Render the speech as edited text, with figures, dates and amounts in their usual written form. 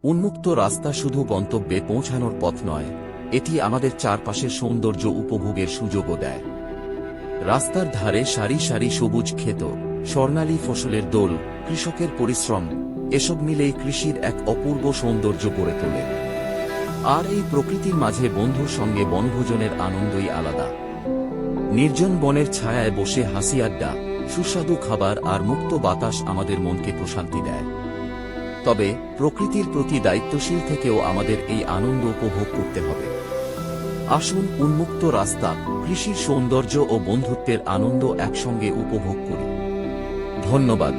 উন্মুক্ত রাস্তা শুধু গন্তব্যে পৌঁছানোর পথ নয়, এটি আমাদের চারপাশের সৌন্দর্য উপভোগের সুযোগও দেয়। রাস্তার ধারে সারি সারি সবুজ ক্ষেত, স্বর্ণালী ফসলের দোল, কৃষকের পরিশ্রম, এসব মিলেই কৃষির এক অপূর্ব সৌন্দর্য গড়ে তোলে। আর এই প্রকৃতির মাঝে বন্ধুর সঙ্গে বনভোজনের আনন্দই আলাদা। নির্জন বনের ছায়ায় বসে হাসি আড্ডা, সুস্বাদু খাবার আর মুক্ত বাতাস আমাদের মনকে প্রশান্তি দেয়। তবে প্রকৃতির প্রতি দায়িত্বশীল থেকেও আমাদের এই আনন্দ উপভোগ করতে হবে। আসুন উন্মুক্ত রাস্তা, কৃষির সৌন্দর্য ও বন্ধুত্বের আনন্দ একসঙ্গে উপভোগ করি। ধন্যবাদ।